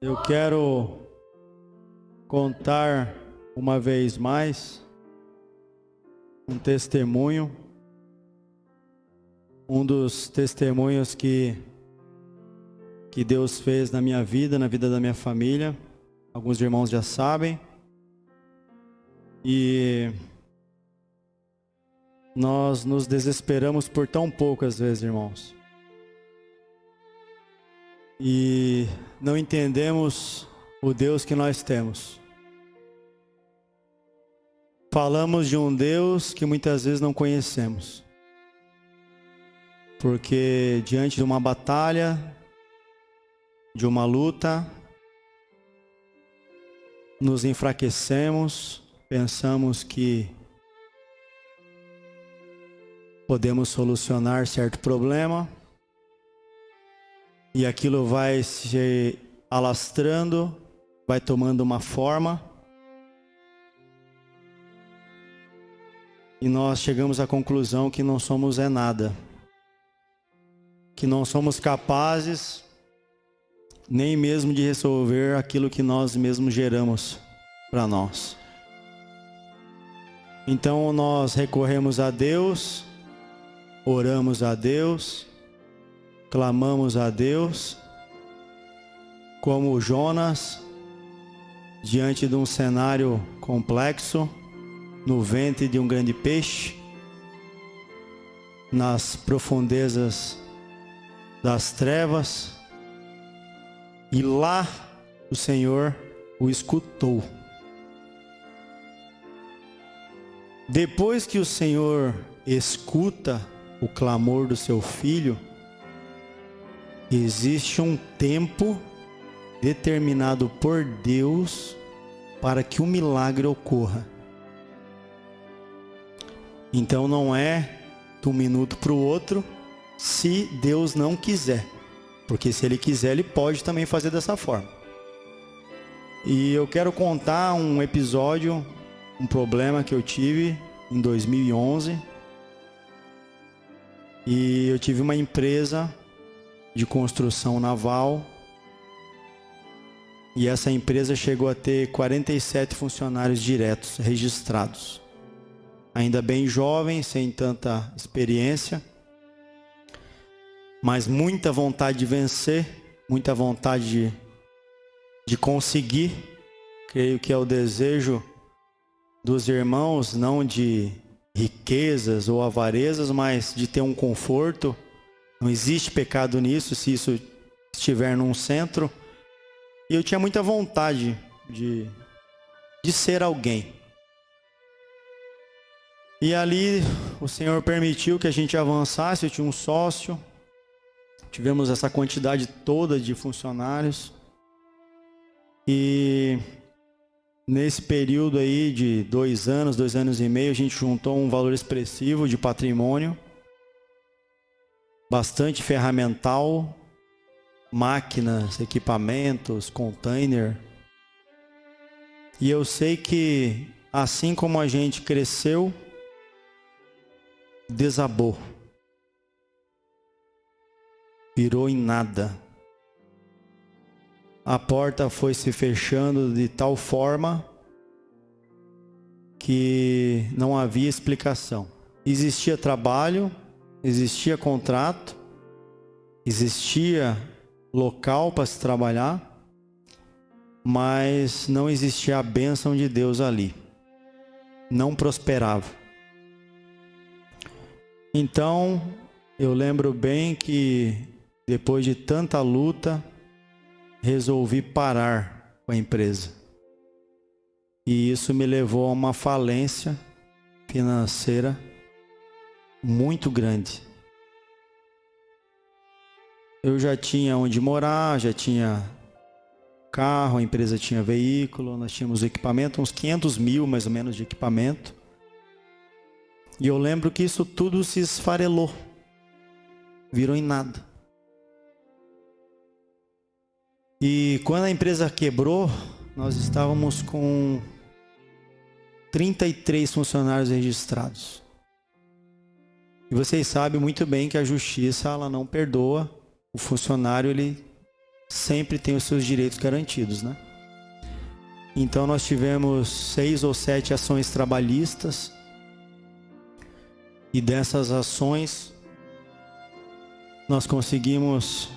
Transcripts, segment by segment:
Eu quero contar uma vez mais um testemunho, um dos testemunhos que Deus fez na minha vida, na vida da minha família. Alguns irmãos já sabem. E nós nos desesperamos por tão pouco às vezes, irmãos. E não entendemos o Deus que nós temos. Falamos de um Deus que muitas vezes não conhecemos. Porque diante de uma batalha, de uma luta, nos enfraquecemos, pensamos que podemos solucionar certo problema. E aquilo vai se alastrando, vai tomando uma forma. E nós chegamos à conclusão que não somos nada. Que não somos capazes nem mesmo de resolver aquilo que nós mesmos geramos para nós. Então nós recorremos a Deus, oramos a Deus, clamamos a Deus, como Jonas, diante de um cenário complexo, no ventre de um grande peixe, nas profundezas das trevas, e lá o Senhor o escutou. Depois que o Senhor escuta o clamor do seu filho, existe um tempo determinado por Deus para que o milagre ocorra. Então não é de um minuto para o outro, se Deus não quiser. Porque se Ele quiser, Ele pode também fazer dessa forma. E eu quero contar um episódio, um problema que eu tive em 2011. E eu tive uma empresa de construção naval. E essa empresa chegou a ter 47 funcionários diretos registrados. Ainda bem jovem, sem tanta experiência, mas muita vontade de vencer, muita vontade de conseguir. Creio que é o desejo dos irmãos, não de riquezas ou avarezas, mas de ter um conforto. Não existe pecado nisso, se isso estiver num centro. E eu tinha muita vontade de ser alguém. E ali o Senhor permitiu que a gente avançasse. Eu tinha um sócio. Tivemos essa quantidade toda de funcionários. E nesse período aí de 2 anos, 2 anos e meio, a gente juntou um valor expressivo de patrimônio. Bastante ferramental, máquinas, equipamentos, container. E eu sei que assim como a gente cresceu, desabou. Virou em nada. A porta foi se fechando de tal forma que não havia explicação. Existia trabalho, existia contrato, existia local para se trabalhar, mas não existia a bênção de Deus ali. Não prosperava. Então, eu lembro bem que depois de tanta luta, resolvi parar com a empresa. E isso me levou a uma falência financeira muito grande. Eu já tinha onde morar, já tinha carro, a empresa tinha veículo, nós tínhamos equipamento, uns 500 mil mais ou menos de equipamento. E eu lembro que isso tudo se esfarelou, virou em nada. E quando a empresa quebrou, nós estávamos com 33 funcionários registrados. E vocês sabem muito bem que a justiça ela não perdoa. O funcionário ele sempre tem os seus direitos garantidos, né? Então nós tivemos 6 ou 7 ações trabalhistas, e dessas ações nós conseguimos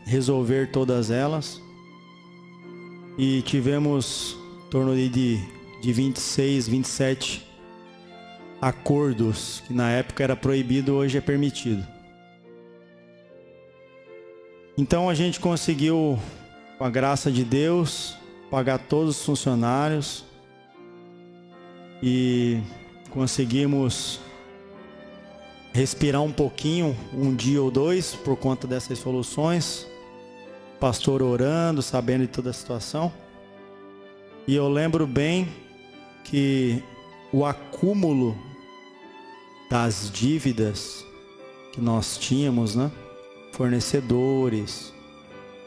resolver todas elas, e tivemos em torno de 26, 27 acordos, que na época era proibido, hoje é permitido. Então a gente conseguiu, com a graça de Deus, pagar todos os funcionários, e conseguimos respirar um pouquinho, um dia ou dois, por conta dessas soluções. Pastor orando, sabendo de toda a situação. E eu lembro bem que o acúmulo das dívidas que nós tínhamos, né? Fornecedores,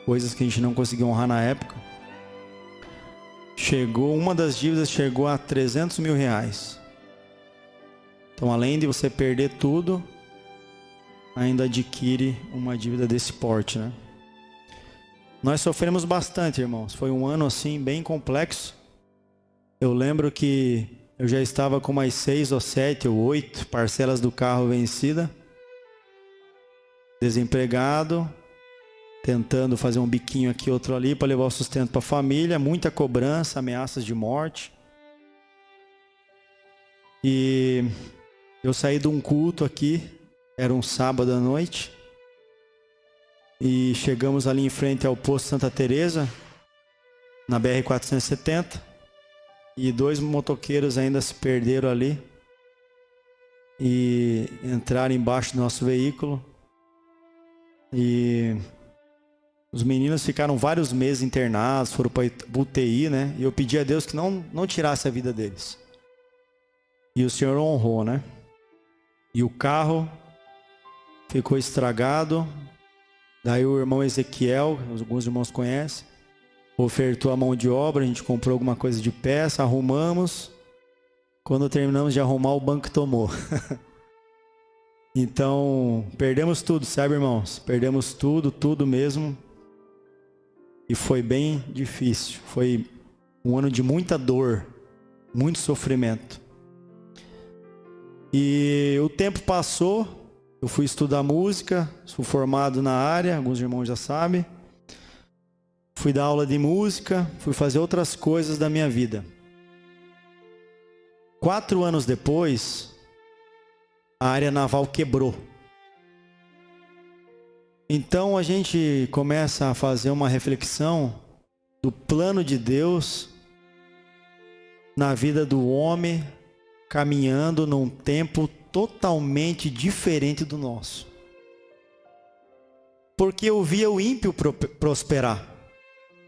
coisas que a gente não conseguia honrar na época. Uma das dívidas chegou a 300 mil reais. Então, além de você perder tudo, ainda adquire uma dívida desse porte, né? Nós sofremos bastante, irmãos. Foi um ano assim bem complexo. Eu lembro que eu já estava com mais 6 ou 7 ou 8 parcelas do carro vencida, desempregado, tentando fazer um biquinho aqui, outro ali, para levar o sustento para a família, muita cobrança, ameaças de morte. E eu saí de um culto aqui, era um sábado à noite, e chegamos ali em frente ao posto Santa Teresa, na BR-470, e 2 motoqueiros ainda se perderam ali e entraram embaixo do nosso veículo, e os meninos ficaram vários meses internados, foram para UTI, né? E eu pedi a Deus que não tirasse a vida deles. E o Senhor honrou, né? E o carro ficou estragado. Daí o irmão Ezequiel, alguns irmãos conhecem, ofertou a mão de obra, a gente comprou alguma coisa de peça, arrumamos. Quando terminamos de arrumar, o banco tomou. Então, perdemos tudo, sabe, irmãos? Perdemos tudo mesmo. E foi bem difícil. Foi um ano de muita dor, muito sofrimento. E o tempo passou, eu fui estudar música, sou formado na área, alguns irmãos já sabem. Fui dar aula de música, fui fazer outras coisas da minha vida. 4 anos depois, a área naval quebrou. Então a gente começa a fazer uma reflexão do plano de Deus na vida do homem, caminhando num tempo totalmente diferente do nosso. Porque eu via o ímpio prosperar.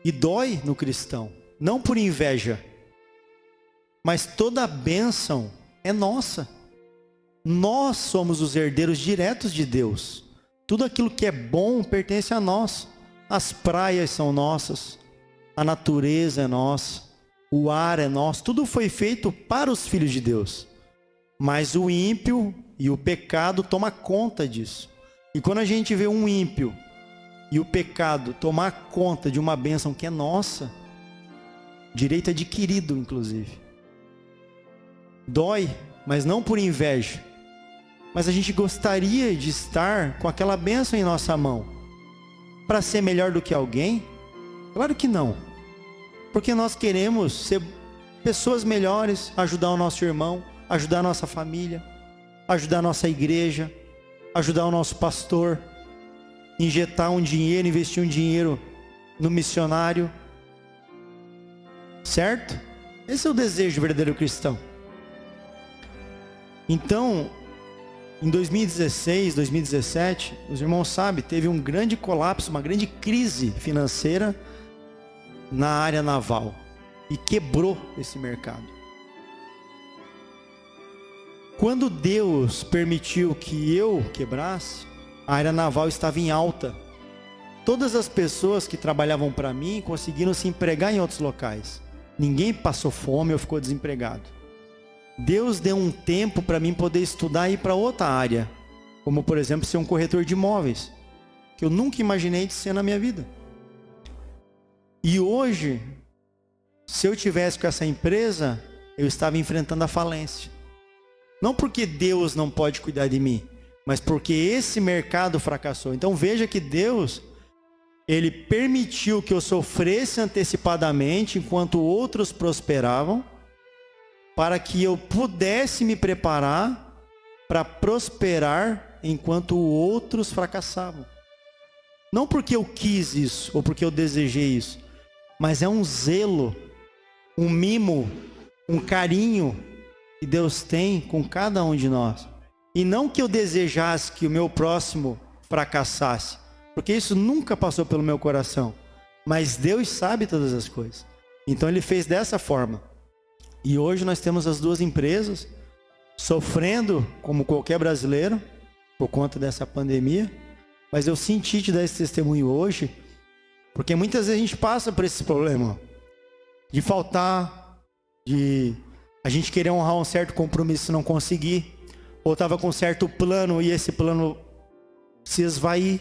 E dói no cristão, não por inveja, mas toda a bênção é nossa. Nós somos os herdeiros diretos de Deus. Tudo aquilo que é bom pertence a nós. As praias são nossas, a natureza é nossa, o ar é nosso. Tudo foi feito para os filhos de Deus. Mas o ímpio e o pecado toma conta disso. E quando a gente vê um ímpio e o pecado tomar conta de uma bênção que é nossa, direito adquirido inclusive, dói, mas não por inveja. Mas a gente gostaria de estar com aquela bênção em nossa mão. Para ser melhor do que alguém? Claro que não. Porque nós queremos ser pessoas melhores, ajudar o nosso irmão, ajudar a nossa família, ajudar a nossa igreja, ajudar o nosso pastor, injetar um dinheiro, investir um dinheiro no missionário. Certo? Esse é o desejo verdadeiro cristão. Então, em 2016, 2017, os irmãos sabem, teve um grande colapso, uma grande crise financeira na área naval. E quebrou esse mercado. Quando Deus permitiu que eu quebrasse, a área naval estava em alta. Todas as pessoas que trabalhavam para mim conseguiram se empregar em outros locais. Ninguém passou fome ou ficou desempregado. Deus deu um tempo para mim poder estudar e ir para outra área, como por exemplo ser um corretor de imóveis, que que eu nunca imaginei de ser na minha vida. E hoje, se eu tivesse com essa empresa, eu estava enfrentando a falência. Não porque Deus não pode cuidar de mim, mas porque esse mercado fracassou. Então veja que Deus, Ele permitiu que eu sofresse antecipadamente enquanto outros prosperavam, para que eu pudesse me preparar para prosperar enquanto outros fracassavam. Não porque eu quis isso, ou porque eu desejei isso, mas é um zelo, um mimo, um carinho que Deus tem com cada um de nós. E não que eu desejasse que o meu próximo fracassasse, porque isso nunca passou pelo meu coração. Mas Deus sabe todas as coisas. Então Ele fez dessa forma. E hoje nós temos as duas empresas sofrendo, como qualquer brasileiro, por conta dessa pandemia. Mas eu senti te dar esse testemunho hoje, porque muitas vezes a gente passa por esse problema de faltar, de a gente querer honrar um certo compromisso e não conseguir, ou estava com um certo plano e esse plano se esvair.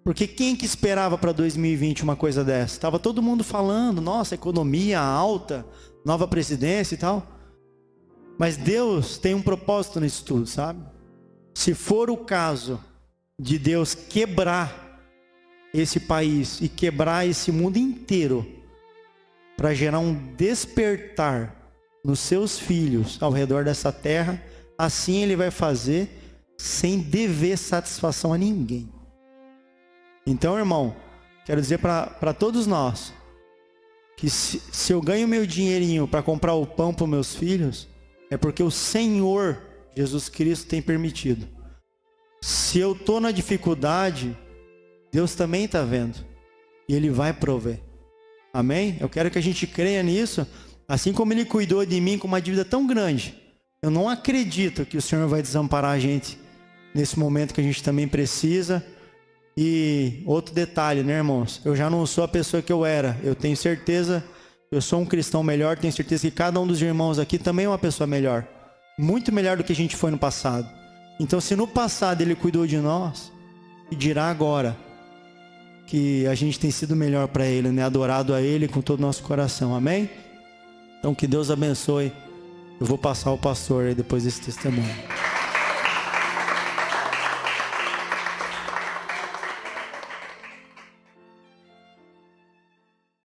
Porque quem que esperava para 2020 uma coisa dessa? Estava todo mundo falando, nossa, economia alta, nova presidência e tal. Mas Deus tem um propósito nisso tudo, sabe? Se for o caso de Deus quebrar esse país e quebrar esse mundo inteiro para gerar um despertar nos seus filhos ao redor dessa terra, assim Ele vai fazer sem dever satisfação a ninguém. Então, irmão, quero dizer para todos nós que se eu ganho meu dinheirinho para comprar o pão para os meus filhos, é porque o Senhor Jesus Cristo tem permitido. Se eu estou na dificuldade, Deus também está vendo. E Ele vai prover. Amém? Eu quero que a gente creia nisso. Assim como Ele cuidou de mim com uma dívida tão grande, eu não acredito que o Senhor vai desamparar a gente nesse momento que a gente também precisa. E outro detalhe, né, irmãos? Eu já não sou a pessoa que eu era. Eu tenho certeza, eu sou um cristão melhor. Tenho certeza que cada um dos irmãos aqui também é uma pessoa melhor. Muito melhor do que a gente foi no passado. Então, se no passado Ele cuidou de nós, e dirá agora que a gente tem sido melhor para Ele, né? Adorado a Ele com todo o nosso coração. Amém? Então, que Deus abençoe. Eu vou passar ao pastor aí depois desse testemunho.